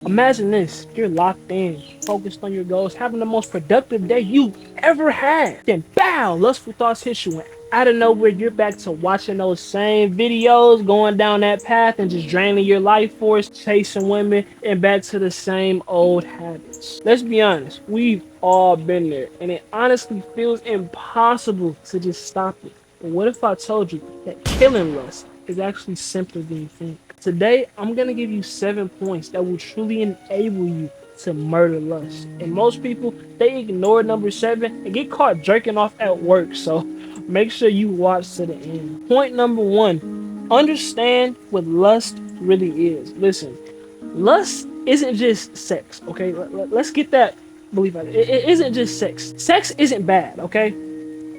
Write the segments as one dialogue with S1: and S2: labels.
S1: Imagine this, you're locked in, focused on your goals, having the most productive day you've ever had. Then bow, lustful thoughts hit you and out of nowhere you're back to watching those same videos, going down that path and just draining your life force, chasing women, and back to the same old habits. Let's be honest, we've all been there, and it honestly feels impossible to just stop it. But what if I told you that killing lust is actually simpler than you think? Today, I'm gonna give you 7 points that will truly enable you to murder lust. And most people, they ignore number 7 and get caught jerking off at work. So make sure you watch to the end. Point number 1, understand what lust really is. Listen, lust isn't just sex, okay? Let's get that belief out. It isn't just sex. Sex isn't bad, okay?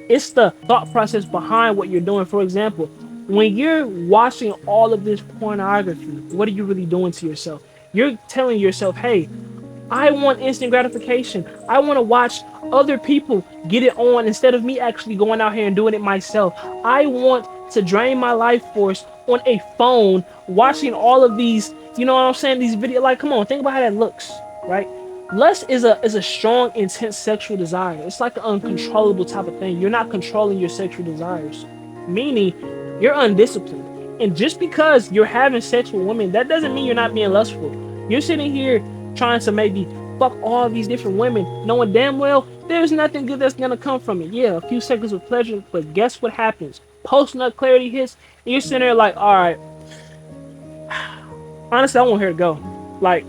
S1: It's the thought process behind what you're doing. For example, when you're watching all of this pornography, what are you really doing to yourself? You're telling yourself, hey, I want instant gratification. I want to watch other people get it on instead of me actually going out here and doing it myself. I want to drain my life force on a phone watching all of these, you know what I'm saying, these videos. Like, come on, think about how that looks, right? Lust is a strong, intense sexual desire. It's like an uncontrollable type of thing. You're not controlling your sexual desires, meaning you're undisciplined. And just because you're having sex with women, that doesn't mean you're not being lustful. You're sitting here trying to maybe fuck all these different women, knowing damn well there's nothing good that's gonna come from it. Yeah, a few seconds of pleasure, but guess what happens? Post nut clarity hits, and you're sitting there like, all right, honestly, I want her to go. Like,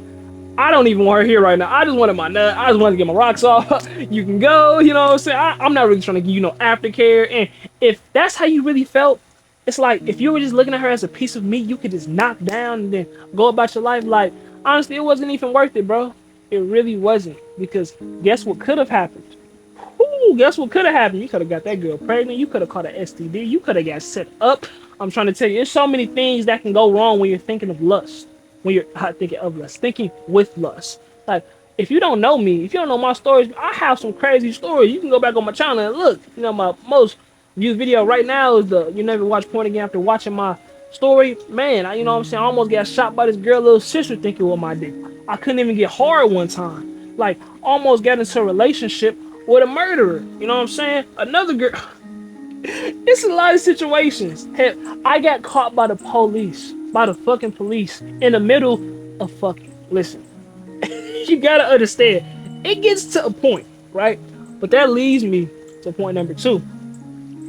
S1: I don't even want her here right now. I just wanted my nut. I just wanted to get my rocks off. You can go, you know what I'm saying? I'm not really trying to give you no aftercare. And if that's how you really felt, it's like if you were just looking at her as a piece of meat, you could just knock down and then go about your life. Like, honestly, it wasn't even worth it, bro. It really wasn't. Because guess what could have happened? Ooh, guess what could have happened? You could have got that girl pregnant. You could have caught an STD. You could have got set up. I'm trying to tell you, there's so many things that can go wrong when you're thinking of lust. When you're not thinking of lust, thinking with lust. Like, if you don't know me, if you don't know my stories, I have some crazy stories. You can go back on my channel and look. You know, my most viewed video right now is the "You Never Watch Porn Again" after watching my story. Man, you know what I'm saying? I almost got shot by this girl, little sister, thinking with my dick. I couldn't even get hard one time. Like, almost got into a relationship with a murderer. You know what I'm saying? Another girl. It's a lot of situations. Hell, I got caught by the police, by the fucking police, in the middle of fucking. Listen, you gotta understand. It gets to a point, right? But that leads me to point number 2.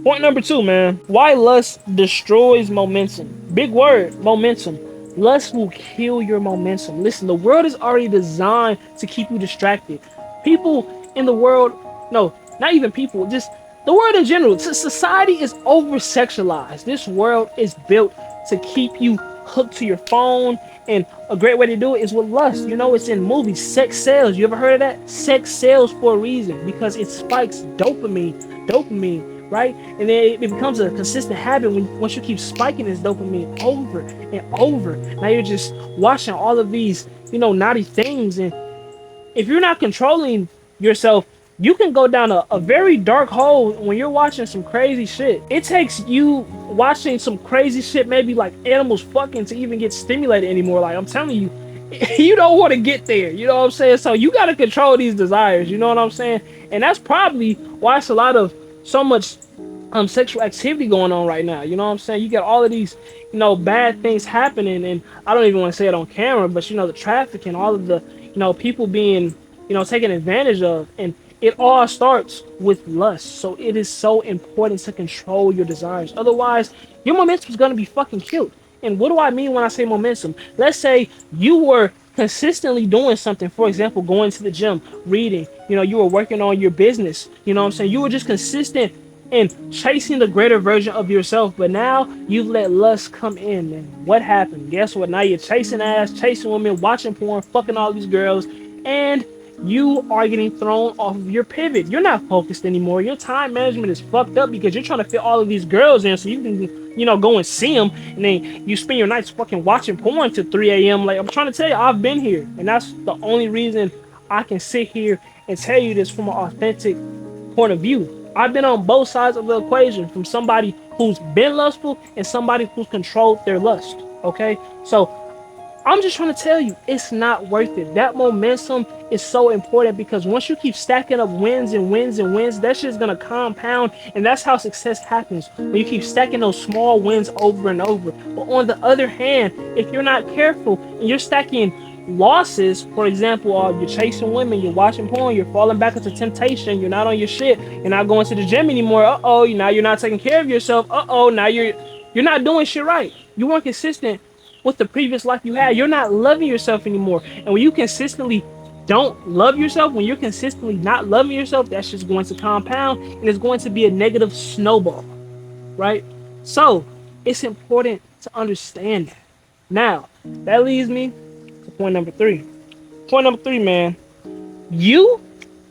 S1: Point number 2, man. Why lust destroys momentum. Big word, momentum. Lust will kill your momentum. Listen, the world is already designed to keep you distracted. People in the world, no, not even people, just the world in general. Society is over sexualized. This world is built to keep you hooked to your phone. And a great way to do it is with lust. You know, it's in movies. Sex sells. You ever heard of that? Sex sells for a reason because it spikes dopamine, right? And then it becomes a consistent habit when once you keep spiking this dopamine over and over. Now you're just watching all of these, naughty things. And if you're not controlling yourself, you can go down a very dark hole when you're watching some crazy shit. It takes you watching some crazy shit, maybe like animals fucking, to even get stimulated anymore. Like, I'm telling you, you don't want to get there. You know what I'm saying? So you got to control these desires. You know what I'm saying? And that's probably why it's a lot of so much sexual activity going on right now. You know what I'm saying? You got all of these, bad things happening, and I don't even want to say it on camera, but the trafficking, all of the, people being, taken advantage of, and it all starts with lust. So it is so important to control your desires. Otherwise, your momentum is gonna be fucking killed. And what do I mean when I say momentum? Let's say you were consistently doing something, for example, going to the gym, reading, you were working on your business, you know what I'm saying? You were just consistent in chasing the greater version of yourself, but now you've let lust come in. And what happened? Guess what? Now you're chasing ass, chasing women, watching porn, fucking all these girls, and you are getting thrown off of your pivot. You're not focused anymore. Your time management is fucked up because you're trying to fit all of these girls in so you can, go and see them. And then you spend your nights fucking watching porn till 3 a.m. Like, I'm trying to tell you, I've been here. And that's the only reason I can sit here and tell you this from an authentic point of view. I've been on both sides of the equation, from somebody who's been lustful and somebody who's controlled their lust. Okay? So I'm just trying to tell you, it's not worth it. That momentum is so important because once you keep stacking up wins and wins and wins, that shit's gonna compound, and that's how success happens. When you keep stacking those small wins over and over. But on the other hand, if you're not careful and you're stacking losses, for example, you're chasing women, you're watching porn, you're falling back into temptation, you're not on your shit, you're not going to the gym anymore. Now you're not taking care of yourself. Now you're not doing shit right. You weren't consistent with the previous life you had. You're not loving yourself anymore. And when you consistently don't love yourself, when you're consistently not loving yourself, that's just going to compound and it's going to be a negative snowball, right? So it's important to understand that. Now, that leads me to point number three. Point number three, man. You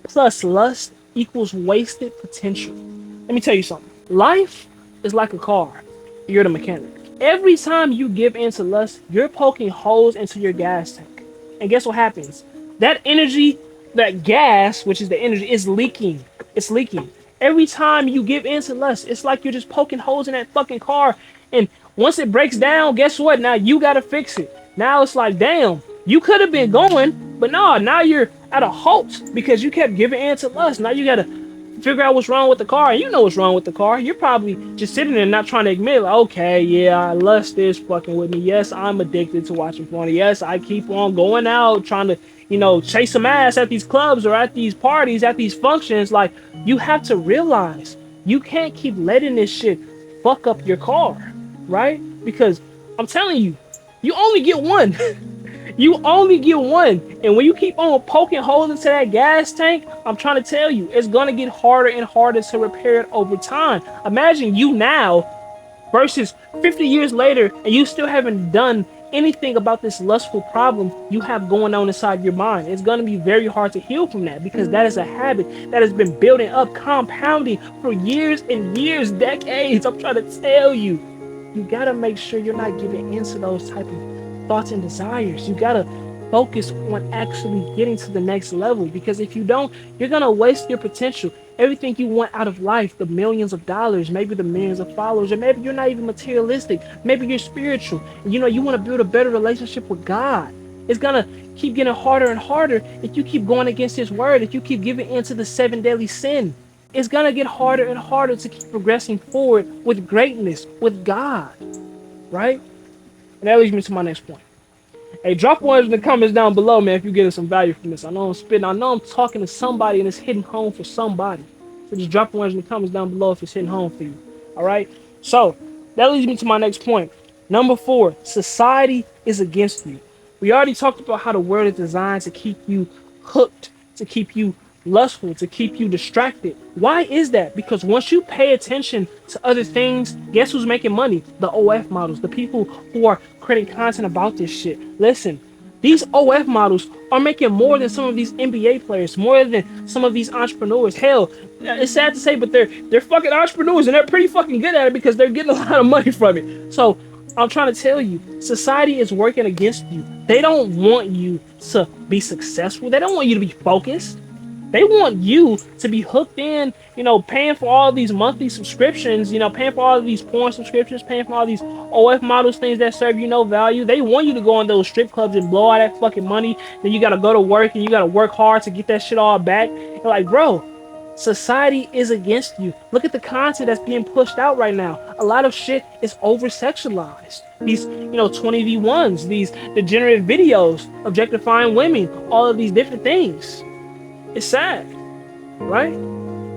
S1: plus lust equals wasted potential. Let me tell you something. Life is like a car. You're the mechanic. Every time you give in to lust, you're poking holes into your gas tank. And guess what happens? That energy, that gas, which is the energy, is leaking. It's leaking. Every time you give in to lust, it's like you're just poking holes in that fucking car. And once it breaks down, guess what? Now you gotta fix it. Now it's like, damn, you could have been going, but no, now you're at a halt because you kept giving in to lust. Now you gotta figure out what's wrong with the car, and you know what's wrong with the car. You're probably just sitting there not trying to admit, like, okay, yeah, lust is fucking with me. Yes, I'm addicted to watching porn. Yes, I keep on going out trying to, chase some ass at these clubs or at these parties, at these functions. Like, you have to realize you can't keep letting this shit fuck up your car, right? Because I'm telling you, you only get one. You only get one. And when you keep on poking holes into that gas tank, I'm trying to tell you, it's going to get harder and harder to repair it over time. Imagine you now versus 50 years later, and you still haven't done anything about this lustful problem you have going on inside your mind. It's going to be very hard to heal from that because that is a habit that has been building up, compounding for years and years, decades. I'm trying to tell you, you got to make sure you're not giving into those type of thoughts and desires. You got to focus on actually getting to the next level, because if you don't, you're going to waste your potential. Everything you want out of life, the millions of dollars, maybe the millions of followers, or maybe you're not even materialistic, maybe you're spiritual, and you want to build a better relationship with God. It's going to keep getting harder and harder if you keep going against his word, if you keep giving into the 7 deadly sin. It's going to get harder and harder to keep progressing forward with greatness, with God, right? And that leads me to my next point. Hey, drop one in the comments down below, man, if you're getting some value from this. I know I'm spitting. I know I'm talking to somebody and it's hitting home for somebody. So just drop one in the comments down below if it's hitting home for you. All right? So that leads me to my next point. Number 4, society is against you. We already talked about how the world is designed to keep you hooked, to keep you lustful, to keep you distracted. Why is that? Because once you pay attention to other things, guess who's making money? The OF models, the people who are creating content about this shit. Listen, these OF models are making more than some of these NBA players, more than some of these entrepreneurs. Hell, it's sad to say, but they're fucking entrepreneurs and they're pretty fucking good at it because they're getting a lot of money from it. So I'm trying to tell you, society is working against you. They don't want you to be successful. They don't want you to be focused. They want you to be hooked in, paying for all these monthly subscriptions, paying for all of these porn subscriptions, paying for all these OF models, things that serve you no value. They want you to go on those strip clubs and blow all that fucking money. Then you got to go to work and you got to work hard to get that shit all back. You're like, bro, society is against you. Look at the content that's being pushed out right now. A lot of shit is over-sexualized. These, 20v1s, these degenerate videos, objectifying women, all of these different things. It's sad, right?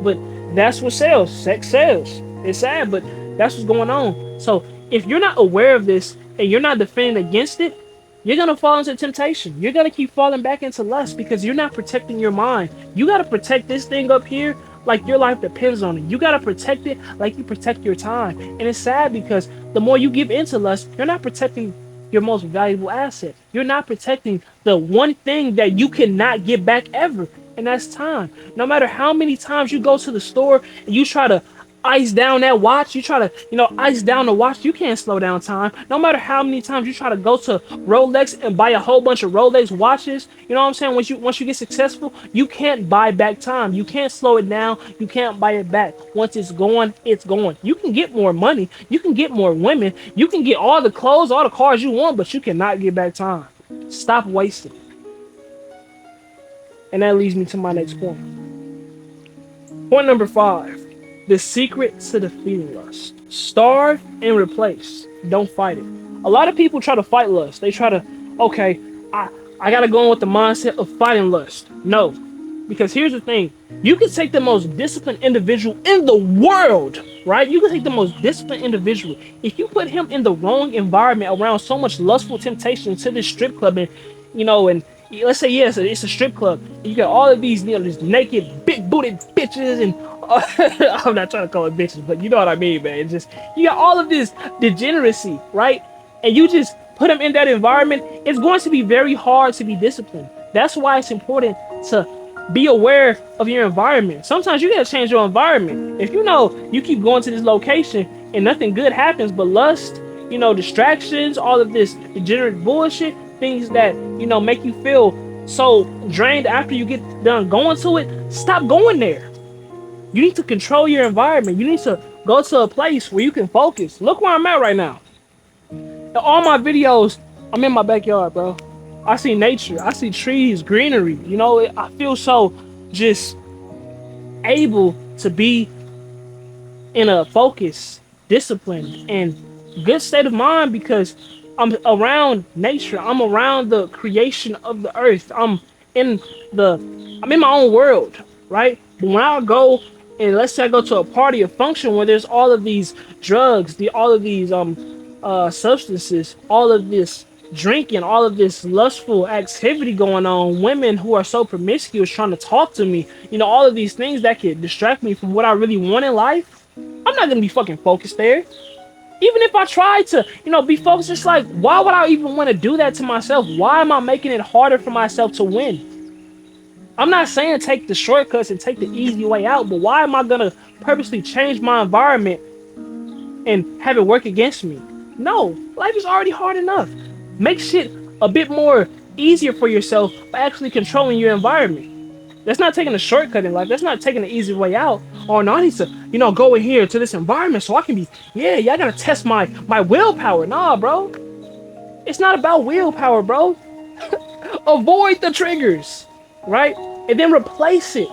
S1: But that's what sells. Sex sells. It's sad, but that's what's going on. So if you're not aware of this and you're not defending against it, you're going to fall into temptation. You're going to keep falling back into lust because you're not protecting your mind. You got to protect this thing up here like your life depends on it. You got to protect it like you protect your time. And it's sad because the more you give into lust, you're not protecting your most valuable asset. You're not protecting the one thing that you cannot get back ever. And that's time. No matter how many times you go to the store and you try to ice down that watch, you try to, ice down the watch, you can't slow down time. No matter how many times you try to go to Rolex and buy a whole bunch of Rolex watches, you know what I'm saying? Once you get successful, you can't buy back time. You can't slow it down. You can't buy it back. Once it's gone, it's gone. You can get more money. You can get more women. You can get all the clothes, all the cars you want, but you cannot get back time. Stop wasting. And that leads me to my next point. Point number 5. The secret to defeating lust. Starve and replace. Don't fight it. A lot of people try to fight lust. They try to, okay, I gotta go in with the mindset of fighting lust. No. Because here's the thing. You can take the most disciplined individual in the world, right? You can take the most disciplined individual. If you put him in the wrong environment around so much lustful temptation to this strip club and let's say, yes, it's a strip club. You got all of these naked, big booted bitches and I'm not trying to call it bitches, but you know what I mean, man. It's just, you got all of this degeneracy, right? And you just put them in that environment. It's going to be very hard to be disciplined. That's why it's important to be aware of your environment. Sometimes you gotta change your environment. If you know you keep going to this location and nothing good happens but lust, distractions, all of this degenerate bullshit, things that, make you feel so drained after you get done going to it, stop going there. You need to control your environment. You need to go to a place where you can focus. Look where I'm at right now. In all my videos, I'm in my backyard, bro. I see nature. I see trees, greenery. I feel so just able to be in a focus, discipline, and good state of mind because I'm around nature. I'm around the creation of the earth. I'm in my own world, right? But when I go and let's say I go to a party, a function where there's all of these drugs, all of these substances, all of this drinking, all of this lustful activity going on, women who are so promiscuous trying to talk to me, all of these things that could distract me from what I really want in life, I'm not gonna be fucking focused there. Even if I try to, be focused, it's like, why would I even want to do that to myself? Why am I making it harder for myself to win? I'm not saying take the shortcuts and take the easy way out, but why am I gonna purposely change my environment and have it work against me? No, life is already hard enough. Make shit a bit more easier for yourself by actually controlling your environment. That's not taking a shortcut in life. That's not taking the easy way out. Oh no, I need to, go in here to this environment so I can be, I gotta test my willpower. Nah, bro. It's not about willpower, bro. Avoid the triggers, right? And then replace it.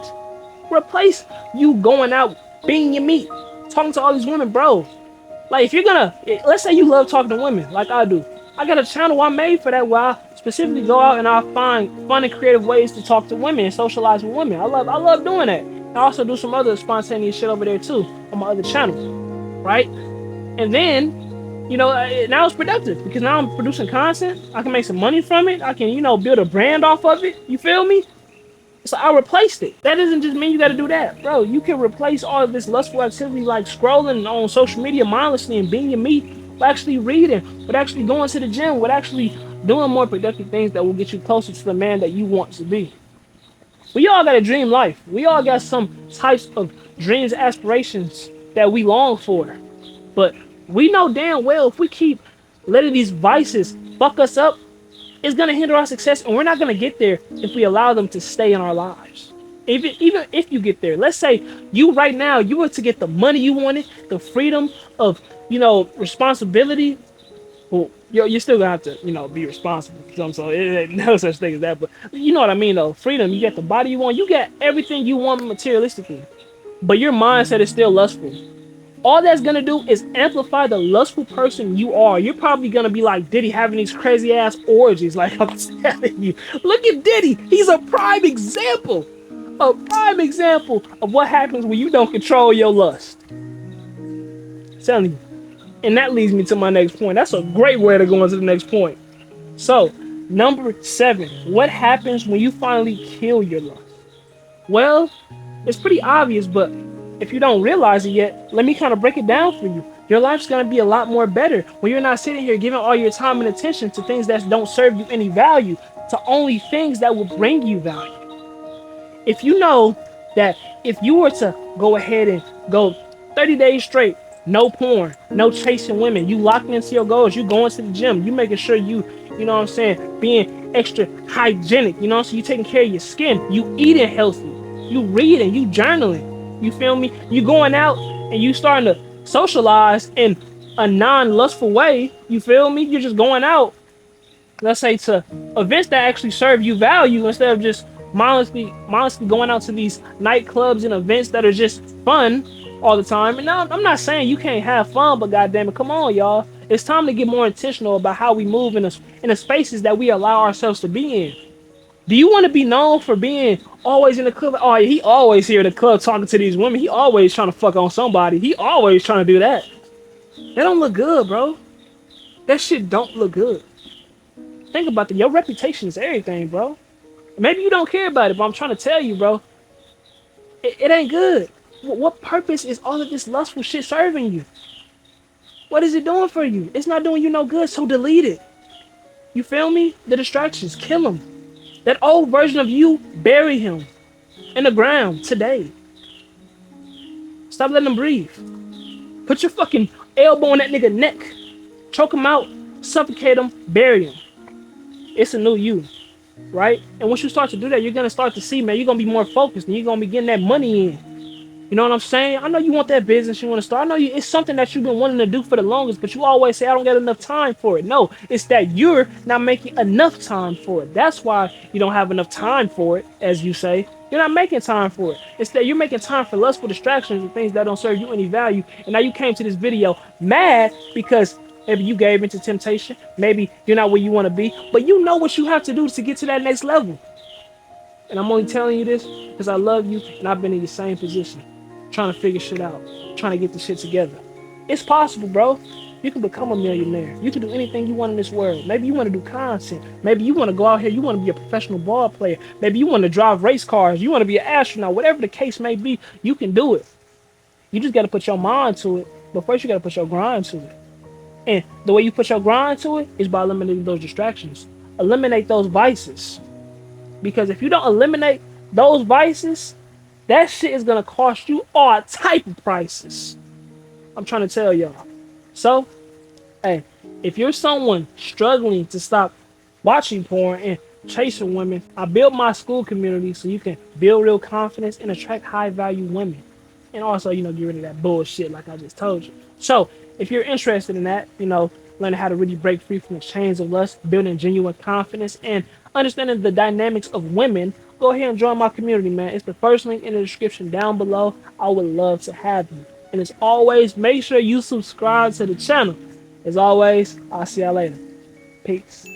S1: Replace you going out, being your meat, talking to all these women, bro. Like, if you're gonna, let's say you love talking to women, like I do. I got a channel I made for that where I specifically go out and I find fun and creative ways to talk to women and socialize with women. I love doing that. I also do some other spontaneous shit over there too on my other channel, right? And then, now it's productive because now I'm producing content. I can make some money from it. I can, build a brand off of it. You feel me? So I replaced it. That doesn't just mean you got to do that, bro. You can replace all of this lustful activity like scrolling on social media mindlessly and being your meat with actually reading, with actually going to the gym, with actually doing more productive things that will get you closer to the man that you want to be. We all got a dream life. We all got some types of dreams, aspirations that we long for. But we know damn well if we keep letting these vices fuck us up, it's going to hinder our success, and we're not going to get there if we allow them to stay in our lives. Even if you get there, let's say you right now, you were to get the money you wanted, the freedom of, responsibility. Well, you're still going to have to, be responsible. So it ain't no such thing as that. But you know what I mean, though. Freedom, you get the body you want. You get everything you want materialistically. But your mindset is still lustful. All that's gonna do is amplify the lustful person you are. You're probably gonna be like Diddy having these crazy ass orgies, like I'm telling you. Look at Diddy. He's a prime example. A prime example of what happens when you don't control your lust. I'm telling you. And that leads me to my next point. That's a great way to go into the next point. So, number 7. What happens when you finally kill your lust? Well, it's pretty obvious, but if you don't realize it yet, let me kind of break it down for you. Your life's going to be a lot more better when you're not sitting here giving all your time and attention to things that don't serve you any value, to only things that will bring you value. If you know that if you were to go ahead and go 30 days straight, no porn, no chasing women, you locked into your goals, you going to the gym, you making sure you know what I'm saying, being extra hygienic, so you taking care of your skin, you eating healthy, you reading, you journaling. You feel me? You going out and you starting to socialize in a non-lustful way. You feel me? You're just going out let's say to events that actually serve you value instead of just mindlessly going out to these nightclubs and events that are just fun all the time. And now I'm not saying you can't have fun, but goddamn it, come on, y'all. It's time to get more intentional about how we move in the spaces that we allow ourselves to be in. Do you want to be known for being always in the club? Oh, he always here in the club talking to these women. He always trying to fuck on somebody. He always trying to do that. That don't look good, bro. That shit don't look good. Think about that. Your reputation is everything, bro. Maybe you don't care about it, but I'm trying to tell you, bro. It ain't good. What purpose is all of this lustful shit serving you? What is it doing for you? It's not doing you no good, so delete it. You feel me? The distractions, kill them. That old version of you, bury him in the ground today. Stop letting him breathe. Put your fucking elbow on that nigga neck. Choke him out, suffocate him, bury him. It's a new you, right? And once you start to do that, you're gonna start to see, man, you're gonna be more focused and you're gonna be getting that money in. You know what I'm saying? I know you want that business you want to start. I know it's something that you've been wanting to do for the longest, but you always say, I don't got enough time for it. No, it's that you're not making enough time for it. That's why you don't have enough time for it, as you say. You're not making time for it. It's that you're making time for lustful distractions and things that don't serve you any value. And now you came to this video mad because maybe you gave into temptation. Maybe you're not where you want to be, but you know what you have to do to get to that next level. And I'm only telling you this because I love you and I've been in your same position, trying to figure shit out, trying to get the shit together. It's possible, bro. You can become a millionaire. You can do anything you want in this world. Maybe you want to do content. Maybe you want to go out here. You want to be a professional ball player. Maybe you want to drive race cars. You want to be an astronaut. Whatever the case may be, you can do it. You just got to put your mind to it. But first, you got to put your grind to it. And the way you put your grind to it is by eliminating those distractions. Eliminate those vices. Because if you don't eliminate those vices, that shit is gonna cost you all type of prices. I'm trying to tell y'all. So, hey, if you're someone struggling to stop watching porn and chasing women, I built my school community so you can build real confidence and attract high value women. And also, get rid of that bullshit like I just told you. So, if you're interested in that, learning how to really break free from the chains of lust, building genuine confidence, and understanding the dynamics of women, go ahead and join my community, man. It's the first link in the description down below. I would love to have you. And as always, make sure you subscribe to the channel. As always, I'll see y'all later. Peace.